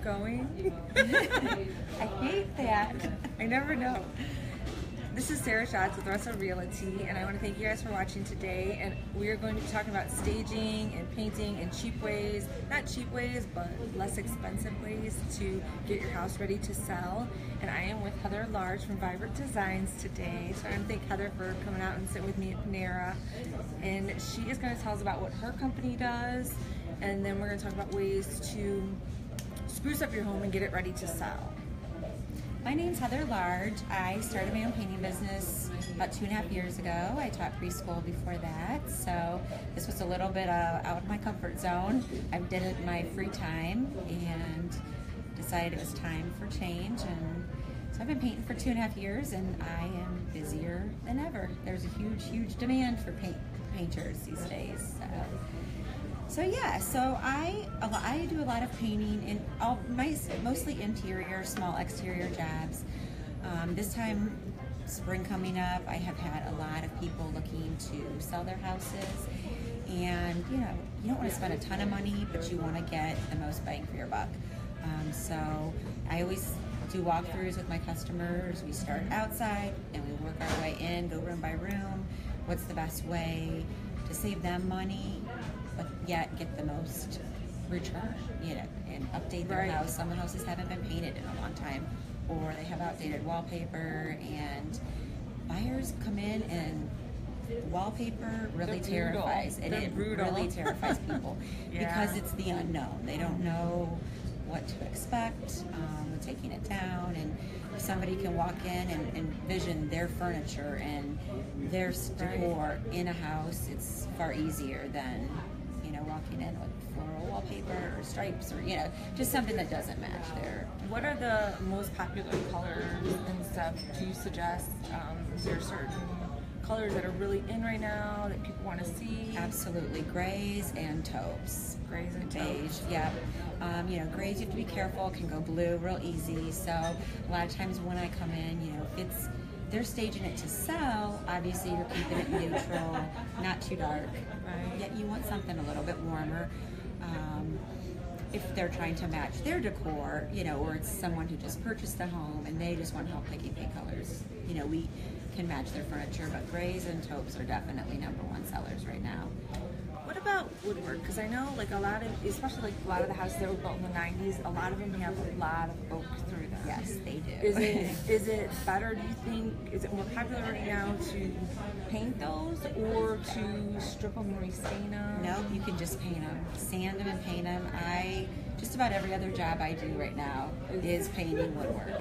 going? I hate that. I never know. This is Sarah Schatz with Russell Realty, and I want to thank you guys for watching today. And we are going to be talking about staging and painting in cheap ways, not cheap ways, but less expensive ways to get your house ready to sell. And I am with Heather Large from Vibrant Designs today. So I want to thank Heather for coming out and sitting with me at Panera. And she is going to tell us about what her company does, and then we're going to talk about ways to spruce up your home and get it ready to sell. My name's Heather Large. I started my own painting business about 2.5 years ago. I taught preschool before that, so this was a little bit out of my comfort zone. I did it in my free time and decided it was time for change. And so I've been painting for 2.5 years, and I am busier than ever. There's a huge demand for painters these days. So I do a lot of painting and mostly interior, small exterior jobs. This time, spring coming up, I have had a lot of people looking to sell their houses, and you don't want to spend a ton of money, but you want to get the most bang for your buck. So I always do walkthroughs with my customers. We start outside and we work our way in, go room by room. What's the best way to save them money, but yet get the most return, and update their house. Some houses haven't been painted in a long time, or they have outdated wallpaper, and buyers come in and wallpaper really terrifies, and it really terrifies people because it's the unknown. They don't know what to expect with taking it down, and somebody can walk in and envision their furniture and their decor in a house. It's far easier than walking in with floral wallpaper or stripes or just something that doesn't match there. What are the most popular colors and stuff do you suggest? Is there certain colors that are really in right now that people want to see? Absolutely, grays and taupes. Grays and beige, yep. Grays, you have to be careful, can go blue real easy. So a lot of times when I come in, if they're staging it to sell, obviously you're keeping it neutral, not too dark. Right. Yet you want something a little bit warmer. If they're trying to match their decor, or it's someone who just purchased a home and they just want help picking paint colors, we can match their furniture, but grays and taupes are definitely #1 sellers right now. What about woodwork? Because I know especially a lot of the houses that were built in the 90s, a lot of them have a lot of oak through them. Yes, they do. Is it better, do you think, is it more popular right now to paint those or to strip them and restain them? No, you can just paint them, sand them and paint them. Just about every other job I do right now is painting woodwork.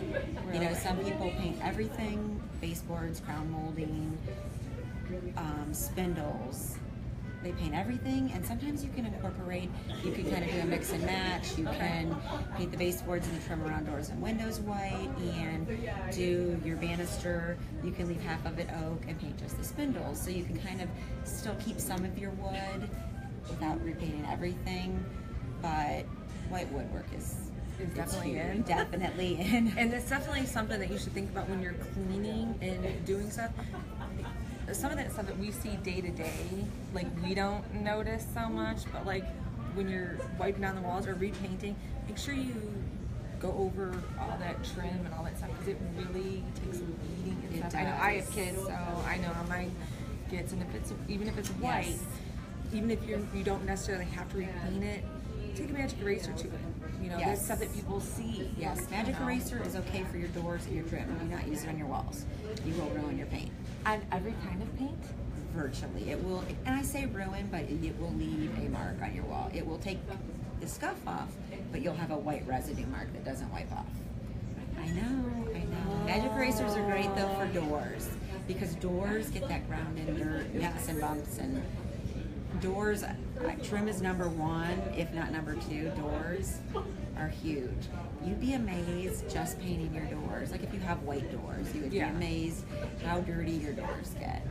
Really? Some people paint everything, baseboards, crown molding, spindles. They paint everything, and sometimes you can incorporate, you can kind of do a mix and match. You can paint the baseboards and the trim around doors and windows white, and do your banister. You can leave half of it oak and paint just the spindles. So you can kind of still keep some of your wood without repainting everything, but white woodwork is definitely in. Definitely in. And it's definitely something that you should think about when you're cleaning and doing stuff. Some of that stuff that we see day to day, we don't notice so much, but when you're wiping down the walls or repainting, make sure you go over all that trim and all that stuff, because it really takes a beating and stuff. I know I have kids, so I know how mine gets, and even if it's white, even if you don't necessarily have to repaint it, take a magic eraser to it. There's stuff that people see. Yes, magic eraser is okay for your doors and your trim. Do not use it on your walls. You will ruin your paint. On every kind of paint? Virtually. It will, and I say ruin, but it will leave a mark on your wall. It will take the scuff off, but you'll have a white residue mark that doesn't wipe off. I know. Magic erasers are great though for doors, because doors get that ground in dirt, nicks and bumps, and doors, trim is #1, if not #2. Doors are huge. You'd be amazed just painting your doors. If you have white doors, you would be amazed how dirty your doors get.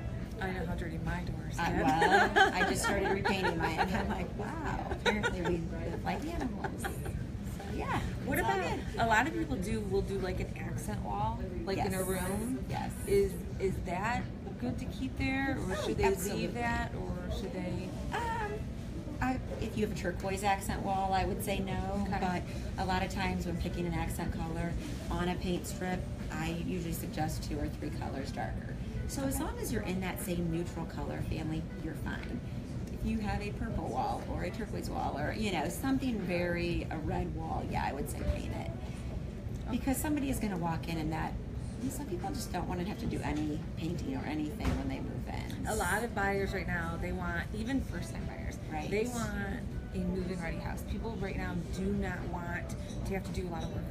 I know how dirty my doors get. Well, I just started repainting mine, and I'm like, wow, apparently we live like animals. So, yeah. What about, a lot of people will do an accent wall, in a room. Yes. Is that good to keep there, or should they leave that, or should they? I if you have a turquoise accent wall, I would say no. Okay. But a lot of times when picking an accent color on a paint strip, I usually suggest 2 or 3 colors darker. So as long as you're in that same neutral color family, you're fine. If you have a purple wall or a turquoise wall or, you know, something very, a red wall, yeah, I would say paint it. Because somebody is going to walk in and that, some people just don't want to have to do any painting or anything when they move in. A lot of buyers right now, they want, even first-time buyers, Right. they want a move-in ready house. People right now do not want to have to do a lot of work.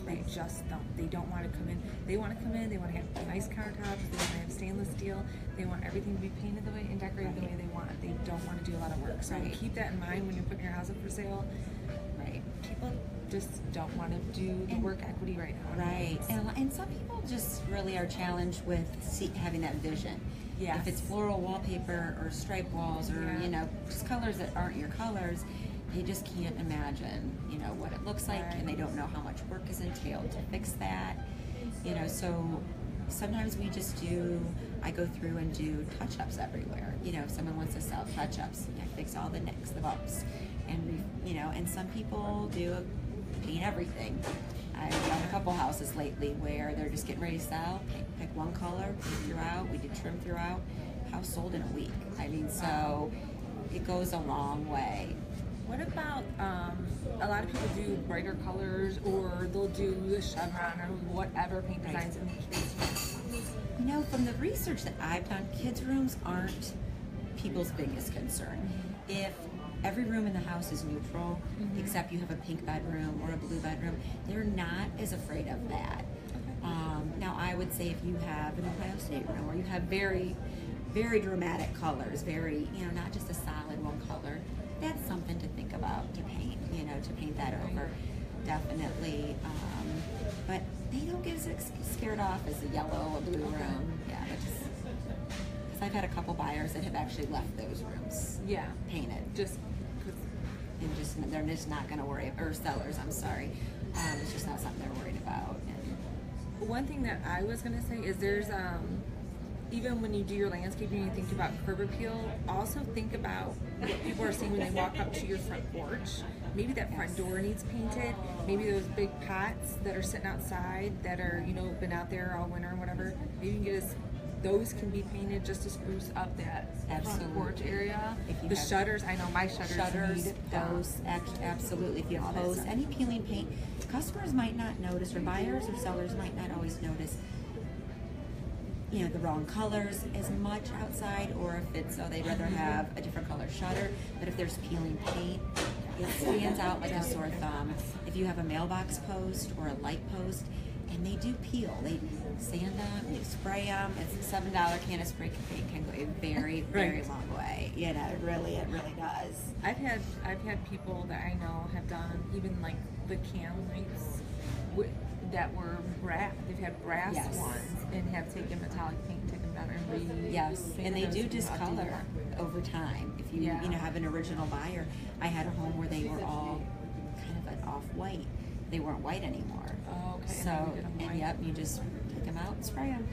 They just don't. They don't want to come in. They want to come in. They want to have nice countertops. They want to have stainless steel. They want everything to be painted the way and decorated the way they want. They don't want to do a lot of work. So Right. keep that in mind when you're putting your house up for sale. Right. People just don't want to do the And- work equity right now. Right, and some people just really are challenged with having that vision. Yes. If it's floral wallpaper or striped walls or Yeah. you know just colors that aren't your colors, they just can't imagine what it looks like, Right. and they don't know how much work is entailed to fix that. So sometimes I go through and do touch-ups everywhere. If someone wants to sell touch-ups, I fix all the nicks, the bumps, and and some people paint everything. I've done a couple houses lately where they're just getting ready to sell, pick one color, paint throughout. We did trim throughout. House sold in a week. So it goes a long way. What about a lot of people do brighter colors, or they'll do the chevron or whatever paint Right. designs in the kids' rooms? From the research that I've done, kids' rooms aren't people's biggest concern. If every room in the house is neutral, except you have a pink bedroom or a blue bedroom, they're not as afraid of that. Now, I would say if you have an Ohio State room where you have very, very dramatic colors, very, not just a solid one color, that's something to think about to paint, to paint that over, definitely. But they don't get as scared off as a yellow, a blue room. Yeah, because I've had a couple buyers that have actually left those rooms Yeah. painted. Just And they're just not going to worry, or sellers, I'm sorry. It's just not something they're worried about. And one thing that I was gonna say is there's even when you do your landscaping and you think about curb appeal, also think about what people are seeing when they walk up to your front porch. Maybe that front door needs painted. Maybe those big pots that are sitting outside that are been out there all winter or whatever. Maybe you can get those can be painted just to spruce up that front porch Absolutely. area. If you The have shutters, I know my shutters need posts, absolutely. If you have all that posts, stuff. any peeling paint, customers might not notice, or buyers or sellers might not always notice, the wrong colors as much outside, or if it's they'd rather have a different color shutter. But if there's peeling paint, it stands out like a sore thumb. If you have a mailbox post or a light post, and they do peel, they sand them, you spray them. It's a $7 can of spray paint can go a very, very Right. long way. It really does. I've had people that I know have done even like the cam lights that were brass. They've had brass Yes. ones and have taken metallic paint, taken better and Yes, and they those do and discolor over time. If you Yeah. have an original buyer, I had a home where they were all kind of an off-white. They weren't white anymore. Oh, okay. So, then you did them and white. yep, you just take them out and spray them.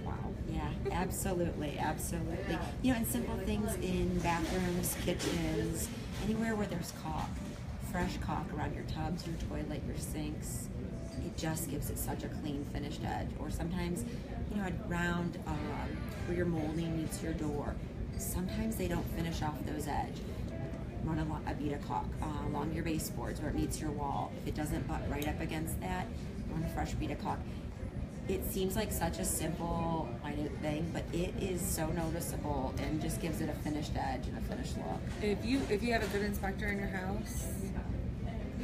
Wow. Yeah, absolutely. And simple things in bathrooms, kitchens, anywhere where there's caulk, fresh caulk around your tubs, your toilet, your sinks. It just gives it such a clean, finished edge. Or sometimes, around where your molding meets your door, sometimes they don't finish off those edge. Run a bead of caulk along your baseboards where it meets your wall. If it doesn't butt right up against that, run a fresh bead of caulk. It seems like such a simple, minute thing, but it is so noticeable and just gives it a finished edge and a finished look. If you have a good inspector in your house,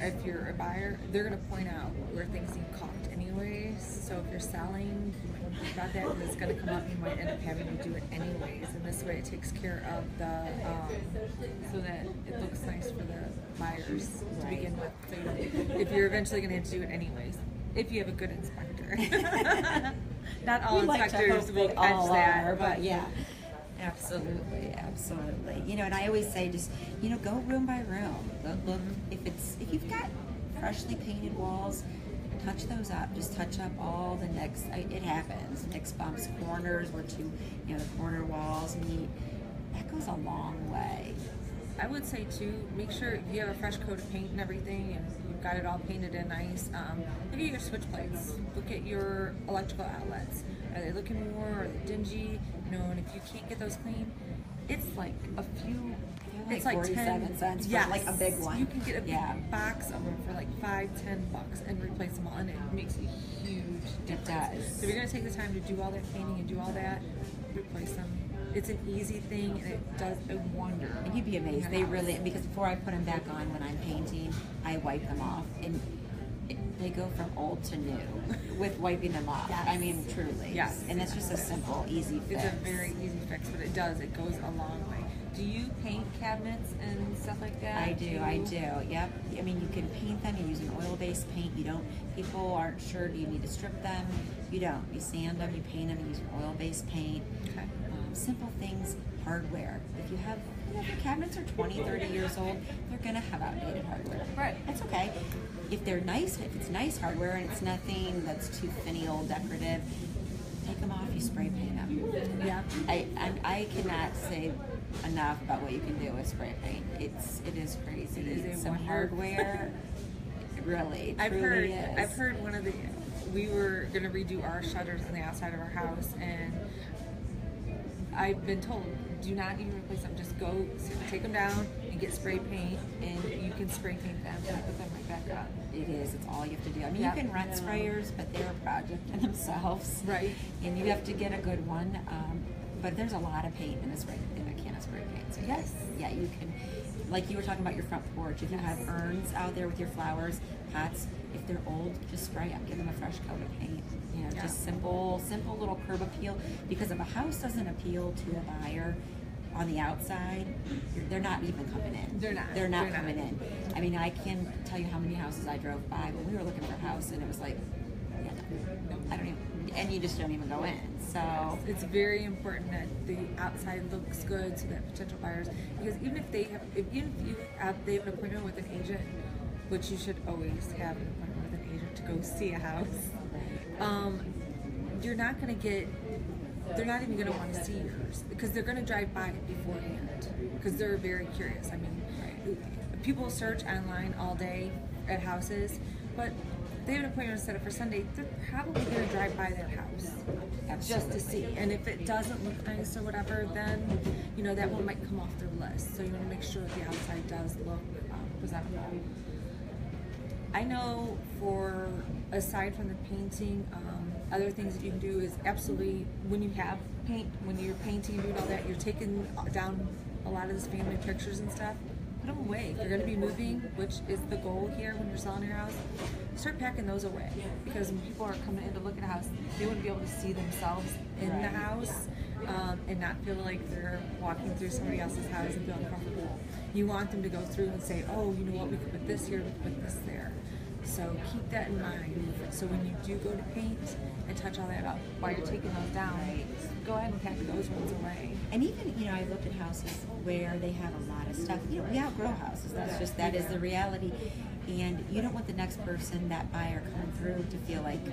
if you're a buyer, they're gonna point out where things need caulked anyways. So if you're selling, you might want to think about that, and it's gonna come up. You might end up having to do it anyways, and this way it takes care of the so that it looks nice for the buyers to Right. begin with. So if you're eventually gonna have to do it anyways, if you have a good inspector. Not all We like to inspectors hope will they catch all that, are, but yeah. Absolutely. And I always say just, go room by room. Look, if you've got freshly painted walls, touch those up. Just touch up all the nicks. It happens. Nicks, bumps, corners where the corner walls meet. That goes a long way. I would say too, make sure you have a fresh coat of paint and everything, and you've got it all painted in nice. Look at your switch plates. Look at your electrical outlets. Are they looking more? Are they dingy? You know, and if you can't get those clean, it's like a few. They're It's like like 47 cents for like a big one. You can get a big box of them for like $5-10 and replace them all, and it makes a huge difference. It does. So if you're gonna take the time to do all that painting and do all that, replace them. It's an easy thing, and it does a wonder. And you'd be amazed. They really, because before I put them back on when I'm painting, I wipe them off, and they go from old to new with wiping them off. Yes. I mean, truly. Yes. And it's just a simple, easy fix. It's a very easy fix, but it goes a long way. Do you paint cabinets and stuff like that? I do. Yep. I mean, you can paint them. You use an oil-based paint. You don't. People aren't sure. Do you need to strip them? You don't. You sand them. You paint them. You use an oil-based paint. Okay. Simple things. Hardware. If you have, your cabinets are 20, 30 years old, they're gonna have outdated hardware. Right. That's okay. If they're nice, if it's nice hardware and it's nothing that's too finial, decorative, take them off. You spray paint them. Yeah. I cannot say enough about what you can do with spray paint. It is crazy. It is a some wonder. hardware. Really, I've truly heard. is. I've heard one of the. We were gonna redo our shutters on the outside of our house, and I've been told, do not even replace them. Just go take them down and get spray paint, and you can spray paint them and put them right back up. It is. It's all you have to do. I mean, Yep. you can rent sprayers, but they're a project in themselves. Right. And you have to get a good one. But there's a lot of paint in a can of spray paint. So Yes. Yeah, you can. Like you were talking about your front porch. If you have urns out there with your flowers, pots, if they're old, just spray them. Give them a fresh coat of paint. You know, Yeah. just simple little curb appeal. Because if a house doesn't appeal to a buyer on the outside, they're not even coming in. They're not. They're not They're coming not. in. I mean, I can tell you how many houses I drove by when we were looking for a house, and it was like, yeah, no, I don't even, and you just don't even go in. So It's very important that the outside looks good so that potential buyers, because even if they have an appointment with an agent, which you should always have an appointment with an agent to go see a house, you're not going to get. They're not even going to want to see yours because they're going to drive by it beforehand because they're very curious. I mean, people search online all day at houses, but they have an appointment set up for Sunday. They're probably going to drive by their house just to see. And if it doesn't look nice or whatever, then that one might come off their list. So you want to make sure the outside does look presentable. I know aside from the painting, other things that you can do is absolutely when you have paint, when you're painting and doing all that, you're taking down a lot of those family pictures and stuff. Put them away. If you're going to be moving, which is the goal here when you're selling your house, start packing those away. Because when people are coming in to look at a house, they want to be able to see themselves in the house and not feel like they're walking through somebody else's house and feel uncomfortable. You want them to go through and say, oh, you know what, we could put this here, we could put this there. So keep that in mind. So when you do go to paint and touch all that up, while you're taking those down, go ahead and pack those ones away. And even, I've looked at houses where they have a lot of stuff. We outgrow houses. That is the reality. And you don't want the next person, that buyer coming through, to feel like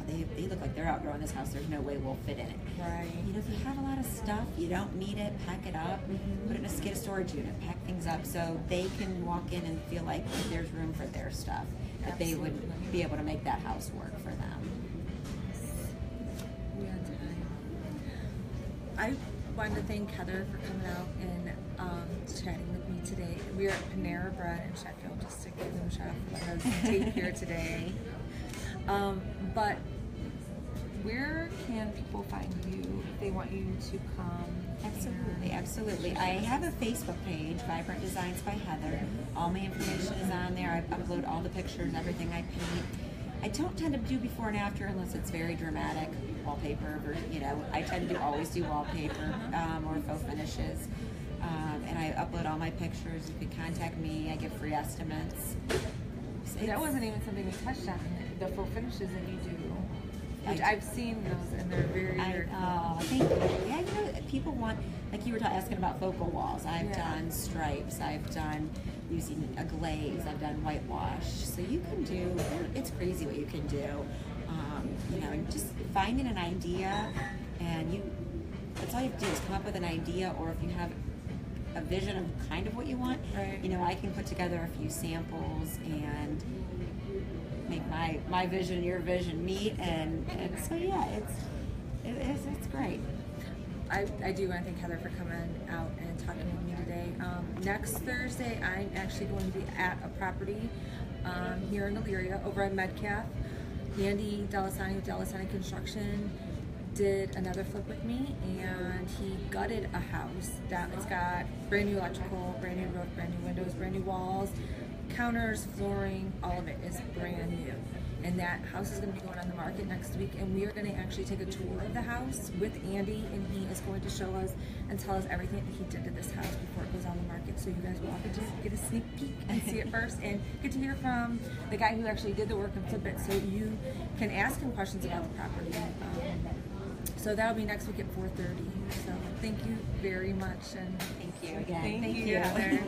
they look like they're outgrowing this house. There's no way we'll fit in it. Right. If you have a lot of stuff, you don't need it, pack it up, put it in get a storage unit, pack things up so they can walk in and feel like there's room for their stuff. That they would be able to make that house work for them. I wanted to thank Heather for coming out and chatting with me today. We are at Panera Bread in Sheffield, just to give them a shout out for letting us take here today. But where can people find you if they want you to come? Absolutely. I have a Facebook page, Vibrant Designs by Heather. All my information is on there. I upload all the pictures, everything I paint. I don't tend to do before and after unless it's very dramatic, wallpaper, or, I tend to always do wallpaper or faux finishes. And I upload all my pictures. You can contact me. I give free estimates. That wasn't even something we touched on, the faux finishes that you do. Which I've seen those, and they're very, very cool. Thank you. Yeah, people want, like you were asking about focal walls. I've done stripes. I've done using a glaze. I've done whitewash. So you can do, it's crazy what you can do. Just finding an idea, and that's all you have to do is come up with an idea, or if you have a vision of kind of what you want, Right. you know, I can put together a few samples and make my vision, your vision meet, and so yeah, it's great. I do want to thank Heather for coming out and talking with me today. Next Thursday, I'm actually going to be at a property here in Elyria, over at Metcalf. Andy Delisani with Delisani Construction did another flip with me, and he gutted a house that it's got brand new electrical, brand new roof, brand new windows, brand new walls, counters, flooring, all of it is brand new. And that house is going to be going on the market next week, and we are going to actually take a tour of the house with Andy, and he is going to show us and tell us everything that he did to this house before it goes on the market. So you guys will get to get a sneak peek and see it first, and get to hear from the guy who actually did the work and flip it, so you can ask him questions about the property. So that'll be next week at 4:30. So thank you very much, and Thank you again. thank you, Heather.